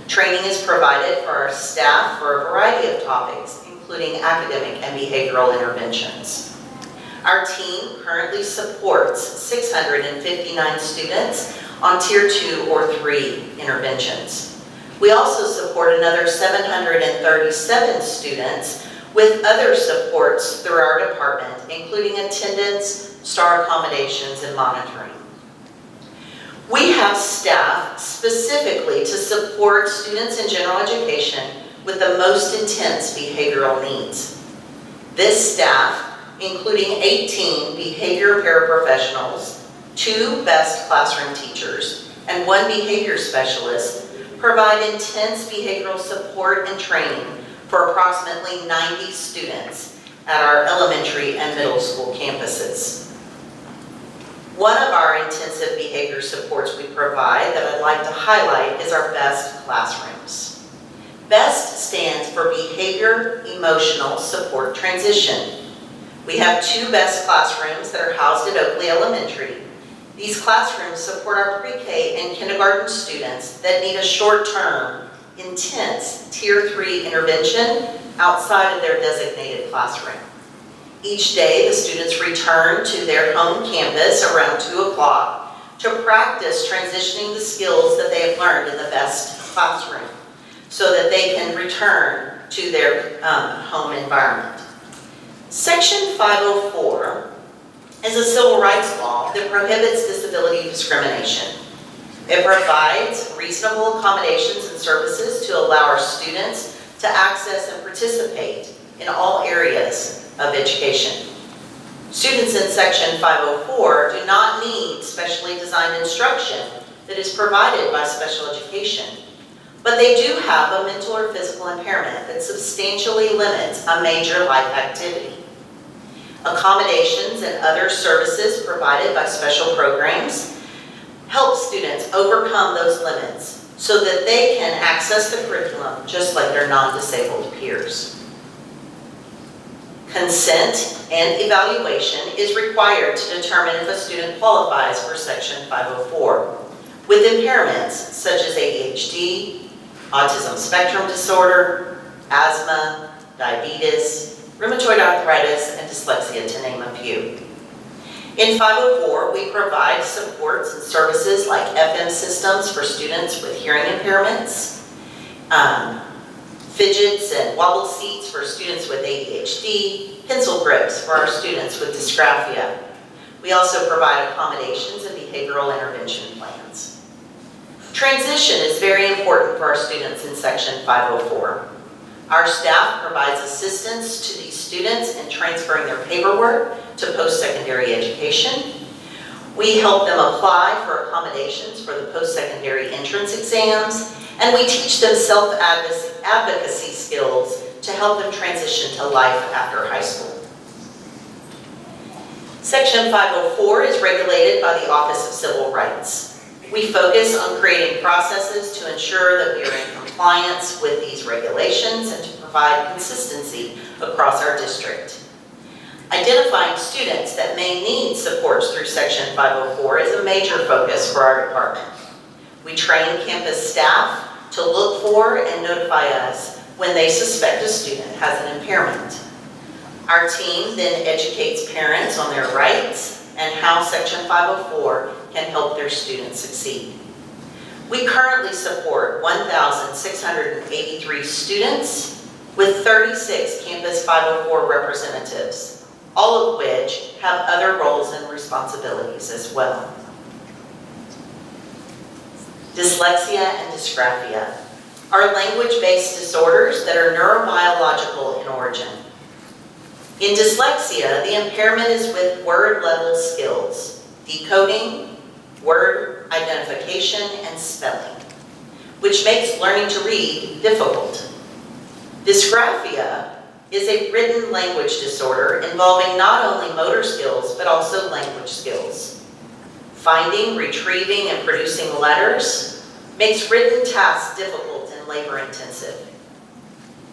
Training is provided for our staff for a variety of topics, including academic and behavioral interventions. Our team currently supports 659 students on Tier 2 or 3 interventions. We also support another 737 students with other supports through our department, including attendance, STAR accommodations, and monitoring. We have staff specifically to support students in general education with the most intense behavioral needs. This staff, including 18 behavior paraprofessionals, 2 best classroom teachers, and 1 behavior specialist, provide intense behavioral support and training for approximately 90 students at our elementary and middle school campuses. One of our intensive behavior supports we provide that I'd like to highlight is our BEST classrooms. BEST stands for Behavior Emotional Support Transition. We have 2 BEST classrooms that are housed at Oakley Elementary. These classrooms support our pre-K and kindergarten students that need a short-term, intense Tier 3 intervention outside of their designated classroom. Each day, the students return to their home campus around 2 o'clock to practice transitioning the skills that they have learned in the BEST classroom so that they can return to their home environment. Section 504 is a civil rights law that prohibits disability discrimination. It provides reasonable accommodations and services to allow our students to access and participate in all areas of education. Students in Section 504 do not need specially designed instruction that is provided by special education, but they do have a mental or physical impairment that substantially limits a major life activity. Accommodations and other services provided by special programs help students overcome those limits so that they can access the curriculum just like their non-disabled peers. Consent and evaluation is required to determine if a student qualifies for Section 504 with impairments such as ADHD, autism spectrum disorder, asthma, diabetes, rheumatoid arthritis, and dyslexia, to name a few. In 504, we provide supports and services like FM systems for students with hearing impairments, fidgets and wobble seats for students with ADHD, pencil grips for our students with dysgraphia. We also provide accommodations and behavioral intervention plans. Transition is very important for our students in Section 504. Our staff provides assistance to these students in transferring their paperwork to post-secondary education. We help them apply for accommodations for the post-secondary entrance exams, and we teach them self-advocacy skills to help them transition to life after high school. Section 504 is regulated by the Office of Civil Rights. We focus on creating processes to ensure that we are in compliance with these regulations and to provide consistency across our district. Identifying students that may need supports through Section 504 is a major focus for our department. We train campus staff to look for and notify us when they suspect a student has an impairment. Our team then educates parents on their rights and how Section 504 can help their students succeed. We currently support 1,683 students with 36 Campus 504 representatives, all of which have other roles and responsibilities as well. Dyslexia and dysgraphia. are language-based disorders that are neurobiological in origin. In dyslexia, the impairment is with word-level skills, decoding, word identification, and spelling, which makes learning to read difficult. Dysgraphia is a written language disorder involving not only motor skills, but also language skills. Finding, retrieving, and producing letters makes written tasks difficult and labor-intensive.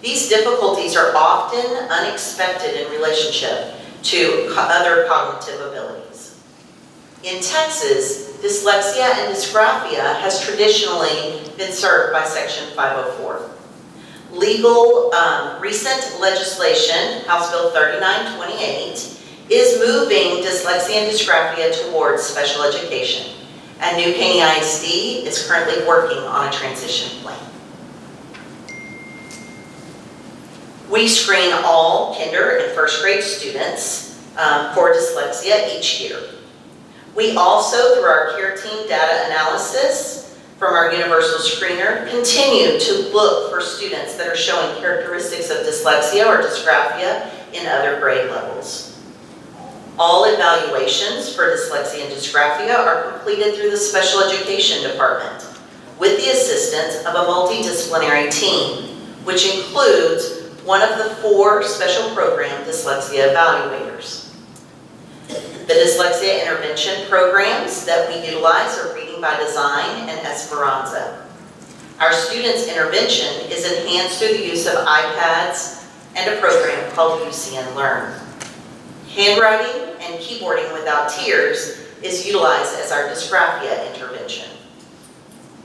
These difficulties are often unexpected in relationship to other cognitive abilities. In Texas, dyslexia and dysgraphia has traditionally been served by Section 504. Recent legislation, House Bill 3928, is moving dyslexia and dysgraphia towards special education, and new Caney ISD is currently working on a transition plan. We screen all kinder and first grade students for dyslexia each year. We also, through our care team data analysis from our universal screener, continue to look for students that are showing characteristics of dyslexia or dysgraphia in other grade levels. All evaluations for dyslexia and dysgraphia are completed through the special education department with the assistance of a multidisciplinary team, which includes one of the 4 special program dyslexia evaluators. The dyslexia intervention programs that we utilize are Reading by Design and Esperanza. Our students' intervention is enhanced through the use of iPads and a program called UCN Learn. Handwriting and keyboarding without tears is utilized as our dysgraphia intervention.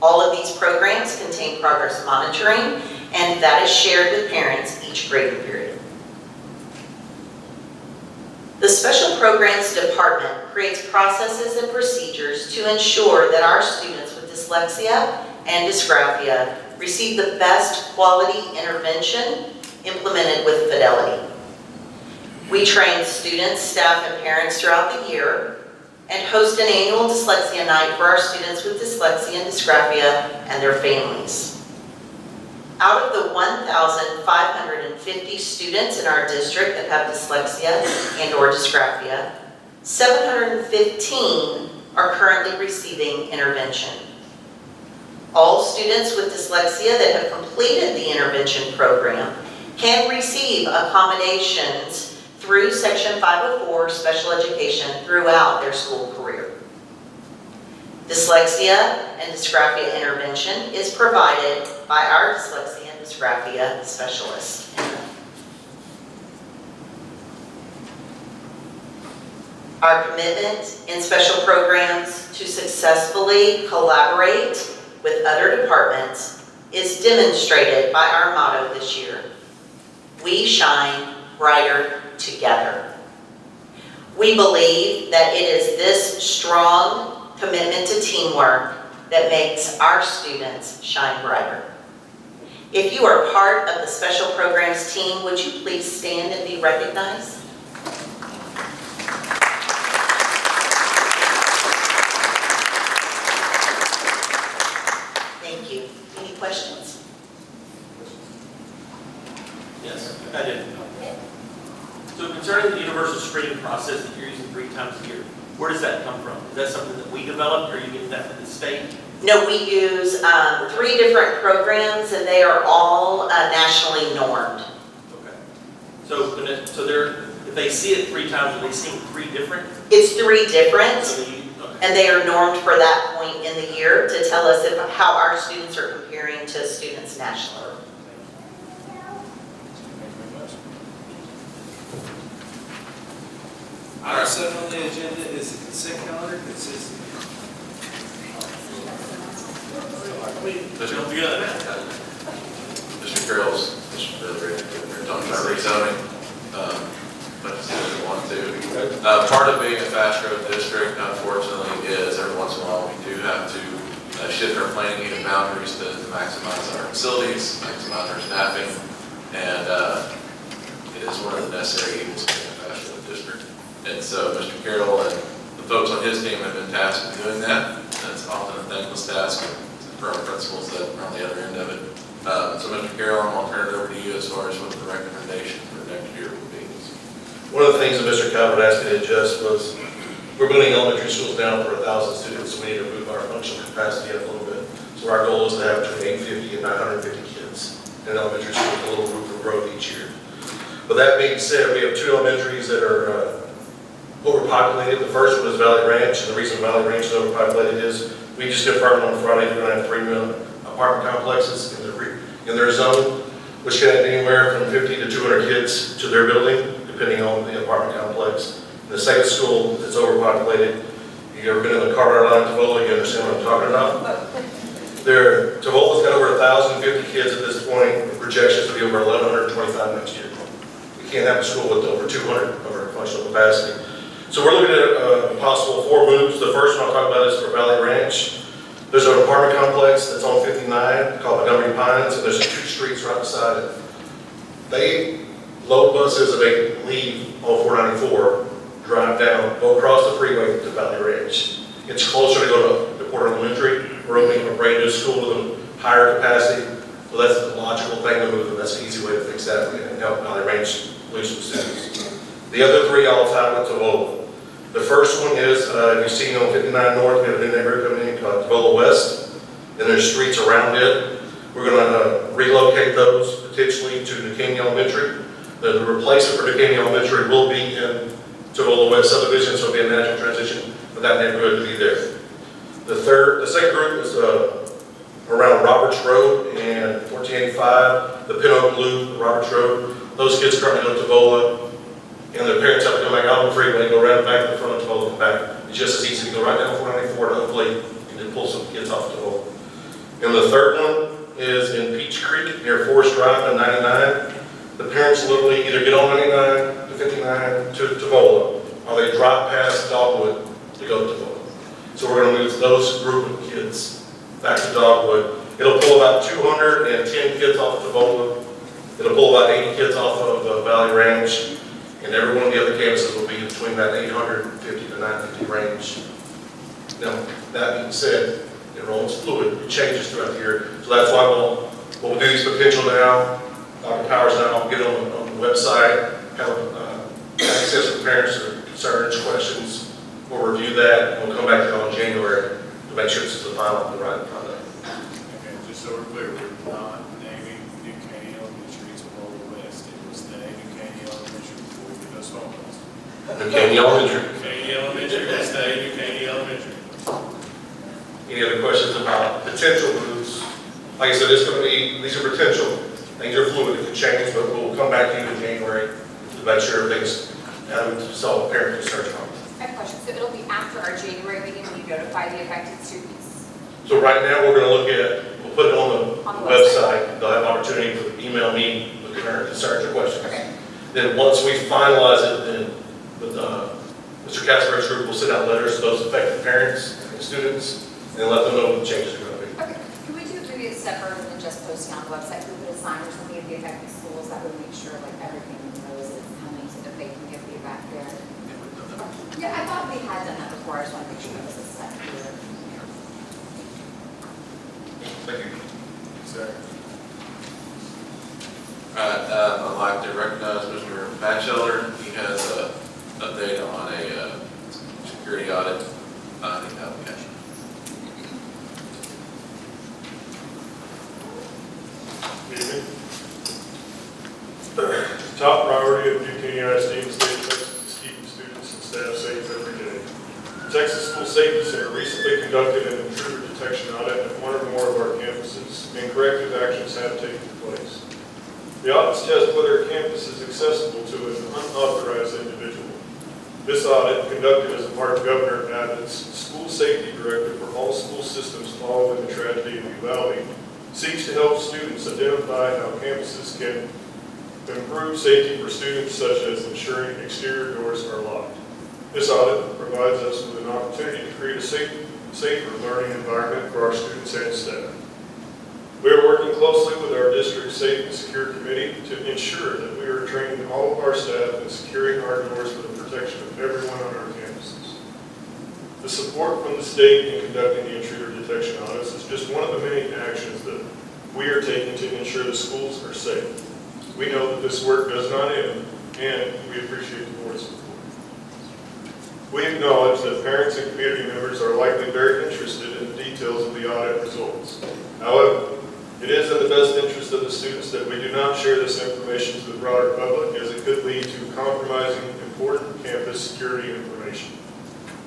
All of these programs contain progress monitoring, and that is shared with parents each grading period. The Special Programs Department creates processes and procedures to ensure that our students with dyslexia and dysgraphia receive the best quality intervention implemented with fidelity. We train students, staff, and parents throughout the year and host an annual dyslexia night for our students with dyslexia and dysgraphia and their families. Out of the 1,550 students in our district that have dyslexia and or dysgraphia, 715 are currently receiving intervention. All students with dyslexia that have completed the intervention program can receive accommodations through Section 504 special education throughout their school career. Dyslexia and dysgraphia intervention is provided by our dyslexia and dysgraphia specialists. Our commitment in special programs to successfully collaborate with other departments is demonstrated by our motto this year: we shine brighter together. We believe that it is this strong commitment to teamwork that makes our students shine brighter. If you are part of the special programs team, would you please stand and be recognized? Thank you. Any questions? Yes, I did. So concerning the universal screening process that you're using 3 times a year, where does that come from? Is that something that we developed, or are you getting that from the state? No, we use 3 different programs, and they are all nationally normed. Okay. So if they see it 3 times, are they seeing 3 different? It's 3 different, Okay. and they are normed for that point in the year to tell us how our students are comparing to students nationally. Item 7 on the agenda is the consent calendar. Consists Mr. Carroll's, talking about rezoning, but it's the one too. Part of being a fast growth district, unfortunately, is every once in a while we do have to shift our planning and boundaries to maximize our facilities, maximize our staffing, and it is one of the necessary evils of being a fast growth district. And so Mr. Carroll and the folks on his team have been tasked with doing that. That's often a thankless task for our principals that are on the other end of it. So Mr. Carroll, I'm going to turn it over to you as far as what the recommendation for next year would be. One of the things that Mr. Calvert asked me to adjust was, we're moving elementary schools down for 1,000 students, so we need to move our functional capacity up a little bit. So our goal is to have between 850 and 950 kids in elementary school, with a little room for growth each year. But that being said, we have 2 elementaries that are overpopulated. The first one is Valley Ranch, and the reason Valley Ranch is overpopulated is we just confirmed on Friday we're going to have 3 apartment complexes in their zone, which can have anywhere from 50 to 200 kids to their building, depending on the apartment complex. The second school that's overpopulated, you ever been in the car ride line in Tavola, you understand what I'm talking about? Tavola's got over 1,050 kids at this point, with projections to be over 1,125 next year. We can't have a school with over 200 of our functional capacity. So we're looking at possible 4 moves. The first one I'll talk about is for Valley Ranch. There's an apartment complex that's on 59 called Montgomery Pines, and there's 2 streets right beside it. They load buses and they leave on 494, drive down, go across the freeway to Valley Ranch. It's closer to go to Porter Elementary. We're opening a brand new school with a higher capacity, so that's the logical thing to move, and that's an easy way to fix that and help Valley Ranch lose some students. The other 3 I'll tie with Tavola. The first one is, you've seen on 59 North, we have a new neighborhood coming in called Tavola West, and there's streets around it. We're going to relocate those potentially to New Caney Elementary. The replacement for New Caney Elementary will be in Tavola West subdivision, so it'll be a natural transition for that neighborhood to be there. The second group is around Roberts Road and 1485, the Pin Oak Loop, Roberts Road. Those kids currently go to Tavola, and their parents have to come back out on the freeway, go around back to the front of Tavola, come back. It's just as easy to go right down 494 to hopefully you can pull some kids off Tavola. And the third one is in Peach Creek near Forest Drive on 99. The parents literally either get on 99 to 59 to Tavola, or they drive past Dogwood to go to Tavola. So we're going to move those group of kids back to Dogwood. It'll pull about 210 kids off of Tavola. It'll pull about 80 kids off of Valley Ranch. And every one of the other campuses will be between that 850 to 950 range. Now, that being said, enrollment's fluid, it changes throughout the year. So that's why we'll do these potential now. Dr. Powers now, get on the website, have access to parents or concerns, questions. We'll review that, and we'll come back to you in January to make sure this is the final, the right product. Okay, just so we're clear, we're not naming New Caney Elementary to Tavola West. It was the New Caney Elementary before we did those phone calls. New Caney Elementary. Caney Elementary, that's the New Caney Elementary. Any other questions about potential moves? Like I said, it's going to be, these are potential. Things are fluid, it could change, but we'll come back to you in January to make sure everything's, how we solve parent concerns from. I have a question. So it'll be after our January meeting when you notify the affected students? So right now, we're going to look at, we'll put it on the website. They'll have opportunity to email me with their concerns or questions. Okay. Then once we finalize it, then with Mr. Casper's group, we'll send out letters to those affected parents and students and let them know what the changes are going to be. Okay. Can we do maybe a separate than just posting on the website? Can we put a sign or something at the affected schools that would make sure like everything knows it's coming so that they can give feedback there? Yeah, I thought we had done that before. I just want to make sure that this is set here. Thank you. Sir. All right, I'd like to recognize Mr. Batchelder. He has an update on a security audit application. Top priority of Caney ISD in the state of Texas is keeping students and staff safe every day. The Texas School Safety Center recently conducted an intruder detection audit at one or more of our campuses, and corrective actions have taken place. The audits test whether a campus is accessible to an unauthorized individual. This audit, conducted as a part of Governor Abbott's school safety directive for all school systems following the tragedy in Uvalde, seeks to help students identify how campuses can improve safety for students, such as ensuring exterior doors are locked. This audit provides us with an opportunity to create a safer learning environment for our students and staff. We are working closely with our district Safe and Secure Committee to ensure that we are training all of our staff in securing our doors for the protection of everyone on our campuses. The support from the state in conducting the intruder detection audits is just one of the many actions that we are taking to ensure the schools are safe. We know that this work does not end, and we appreciate the board's support. We acknowledge that parents and community members are likely very interested in the details of the audit results. However, it is in the best interest of the students that we do not share this information to the broader public, as it could lead to compromising important campus security information.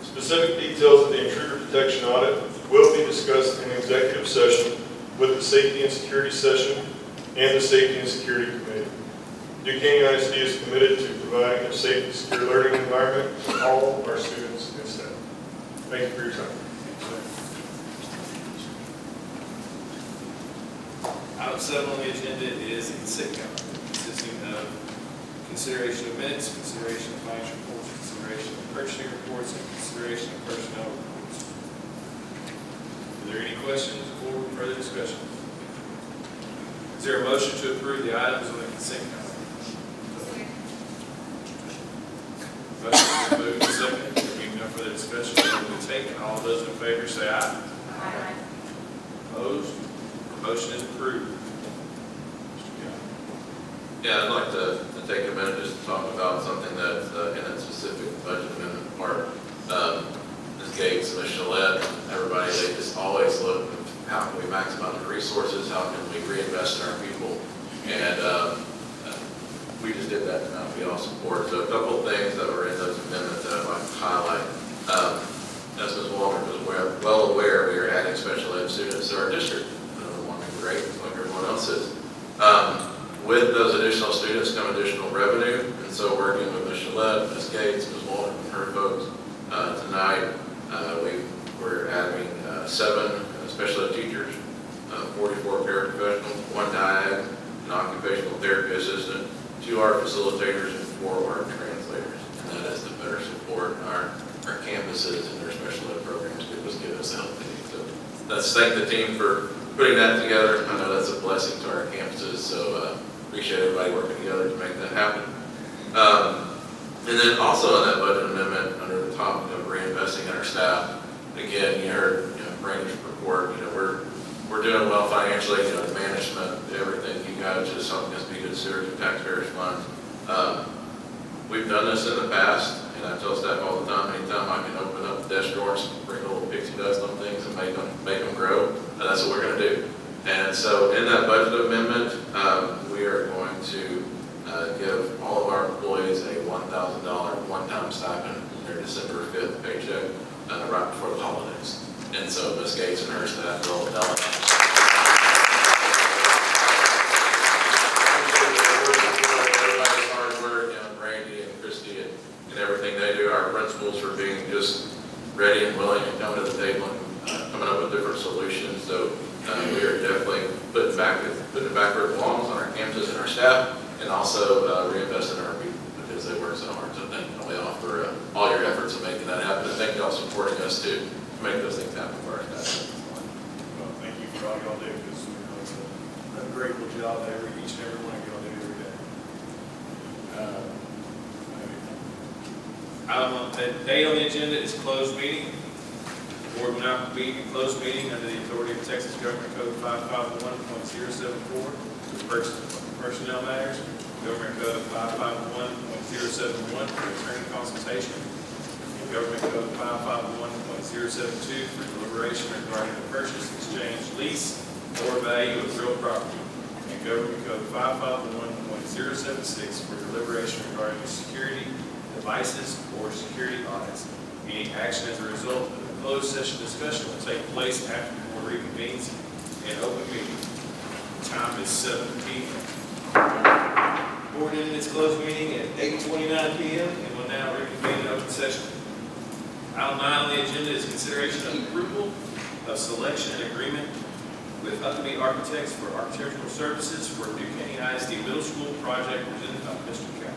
Specific details of the intruder detection audit will be discussed in executive session with the Safety and Security session and the Safety and Security Committee. Caney ISD is committed to providing a safe and secure learning environment for all our students and staff. Thank you for your time. Item 7 on the agenda is a consent calendar consisting of consideration of minutes, consideration of financial reports, consideration of purchasing reports, and consideration of personnel reports. Are there any questions or further discussion? Is there a motion to approve the items on the consent calendar? Motion is moved and seconded. There being no further discussion, vote will be taken. All those in favor say aye. Aye. Opposed? Motion is approved. Yeah, I'd like to take a minute just to talk about something that's in that specific budget amendment part. Ms. Gates, Ms. Gillette, everybody, they just always look, how can we maximize the resources? How can we reinvest in our people? And we just did that tonight. We all support. So a couple of things that were in those amendments that I'd like to highlight. As Ms. Walker was well aware, we are adding special ed students to our district. Great, like everyone else is. With those additional students come additional revenue, and so working with Ms. Gillette, Ms. Gates, Ms. Walton, and her folks, tonight we're adding 7 special ed teachers, 44 paraprofessionals, 1 diag, an occupational therapy assistant, 2 art facilitators, and 4 art translators. And that is to better support our campuses and their special ed programs to give us the help they need. So let's thank the team for putting that together. I know that's a blessing to our campuses, so appreciate everybody working together to make that happen. And then also in that budget amendment, under the topic of reinvesting in our staff, again, you heard Brandon's report. We're doing well financially. The management, everything. You guys just helping us be good stewards of taxpayers' funds. We've done this in the past, and I tell staff all the time. Anytime I can open up the desk drawers, bring a little pixie dust on things, and make them grow. That's what we're going to do. And so in that budget amendment, we are going to give all of our employees a $1,000 one-time stipend in their December 5th paycheck right before the holidays. And so Ms. Gates and her staff will everybody's hard work, Randy and Christy and everything they do. Our principals for being just ready and willing to come to the table and coming up with different solutions. So we are definitely putting it back where it belongs on our campuses and our staff, and also reinvesting in our people because they work so hard. So thank you all for all your efforts in making that happen. And thank you all supporting us too to make those things happen for our staff. Well, thank you for all y'all do, because it's a ungrateful job that each and every one of y'all do every day. Date on the agenda is closed meeting. The board will now convene in closed meeting under the authority of Texas Government Code 551.074, personnel matters, Government Code 551.071 for attorney consultation, and Government Code 551.072 for deliberation regarding the purchase, exchange, lease, or value of real property, and Government Code 551.076 for deliberation regarding security devices or security audits. Any action as a result of the closed session discussion will take place after the board reconvenes in open meeting. Time is 7 p.m. Board ended its closed meeting at 8:29 p.m. and will now reconvene in open session. Item 9 on the agenda is consideration of approval of selection and agreement with Huckabee Architects for architectural services for Caney ISD Middle School project presented by Mr. Cowan.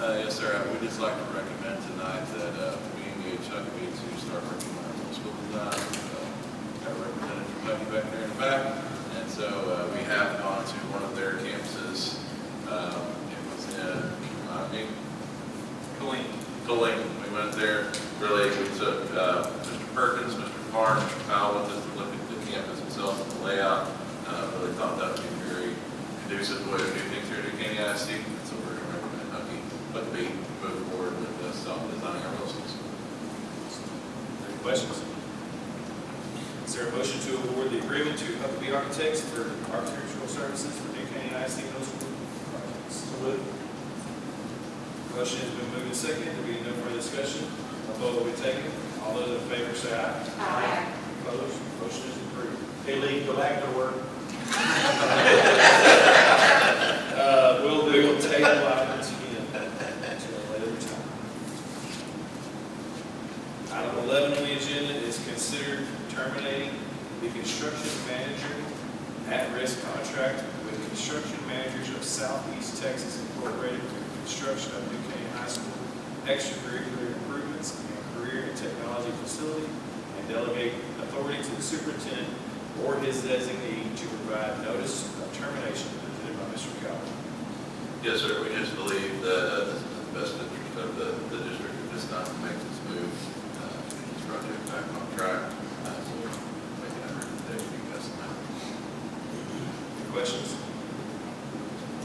Yes, sir. We'd just like to recommend tonight that we engage Huckabee to start working on our middle school design. Got a representative from Huckabee back there in the back. And so we have gone to one of their campuses. It was in Colony. We went there. Really, we took Mr. Perkins, Mr. Farr, Mr. Powell with us to look at the campus Questions? Is there a motion to award the agreement to Huckabee Architects for architectural services for new Caney ISD middle school projects? So moved. Motion has been moved and seconded. There be no further discussion. A vote will be taken. All those in favor say aye. Aye. Opposed? Motion is approved. Hey, Lee, go back to work. We'll table item 10 until a later time. Item 11 on the agenda is considered terminating the construction manager at-risk contract with Construction Managers of Southeast Texas Incorporated for the construction of New Caney High School extracurricular improvements and career and technology facility, and delegate authority to the superintendent or his designee to provide notice of termination presented by Mr. Cowell. Yes, sir, we just believe that this is in the best interest of the district at this time to make this move, get this project back on track. So we're making that recommendation, you guys tonight. Any questions?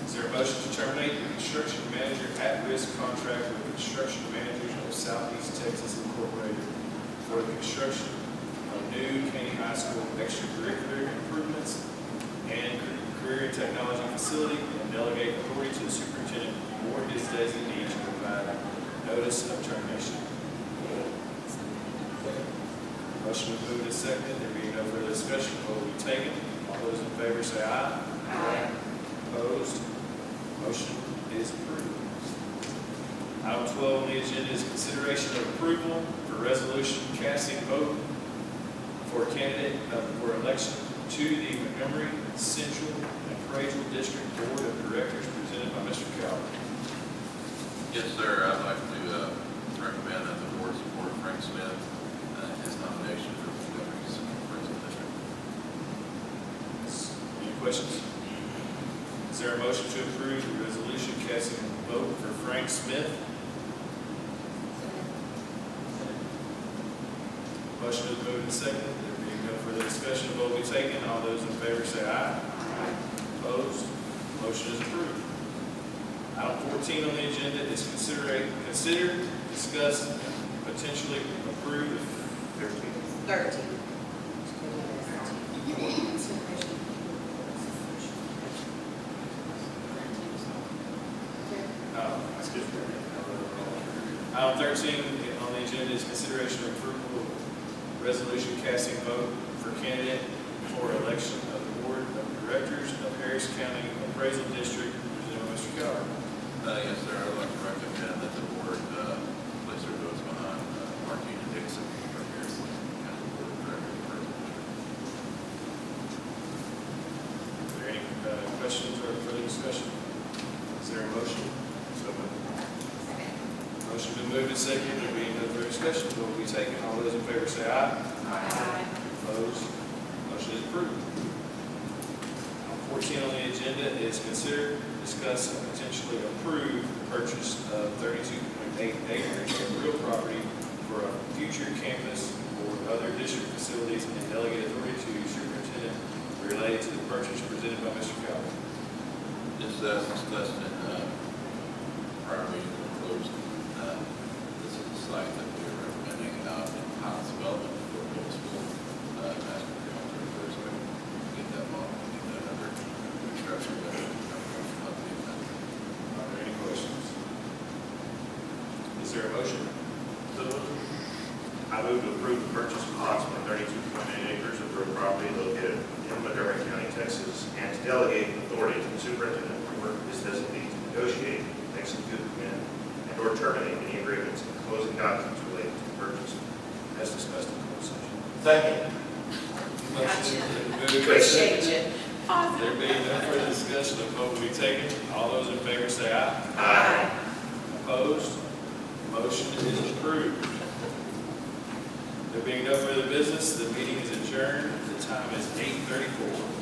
Is there a motion to terminate the construction manager at-risk contract with Construction Managers of Southeast Texas Incorporated for the construction of new Caney High School extracurricular improvements and career and technology facility, and delegate authority to the superintendent or his designee to provide notice of termination? Motion is moved and seconded. There being no further discussion, vote will be taken. All those in favor say aye. Aye. Opposed? Motion is approved. Item 12 on the agenda is consideration of approval for resolution casting vote for a candidate for election to the Montgomery Central Appraisal District Board of Directors presented by Mr. Cowell. Yes, sir, I'd like to recommend that the board support Frank Smith in his nomination for the Montgomery Central Appraisal District. Any questions? Is there a motion to approve the resolution casting a vote for Frank Smith? Motion is moved and seconded. There being no further discussion, vote will be taken. All those in favor say aye. Opposed? Motion is approved. Item 14 on the agenda is consider, discuss, and potentially approve. 13. Item 13 on the agenda is consideration of approval of resolution casting vote for candidate for election of the Board of Directors of Harris County Appraisal District, presented by Mr. Cowell. Yes, sir, I'd like to recommend that the board place their votes behind Martina Dixon from Harris County Board of Directors Appraisal District. Are there any questions or further discussion? Is there a motion? So moved. Motion been moved and seconded. There being no further discussion, vote will be taken. All those in favor say aye. Aye. Opposed? Motion is approved. Item 14 on the agenda is consider, discuss, and potentially approve the purchase of 32.8 acres of real property for a future campus or other district facilities, and delegate authority to superintendent related to the purchase presented by Mr. Cowell. Just as discussed in prior meeting when closed, this is a site that we are recommending out in Highlands Development for middle school. Asking for your authority so we can get that model, get that under construction. Are there any questions? Is there a motion? I move to approve the purchase of approximately 32.8 acres of real property located in Montgomery County, Texas, and to delegate authority to the superintendent or his designee to negotiate, execute, and/or terminate any agreements and closing documents related to the purchase, as discussed in closed session. Second. Appreciate you. There being no further discussion, the vote will be taken. All those in favor say aye. Aye. Opposed? Motion is approved. There being no further business, the meeting is adjourned. The time is 8:34.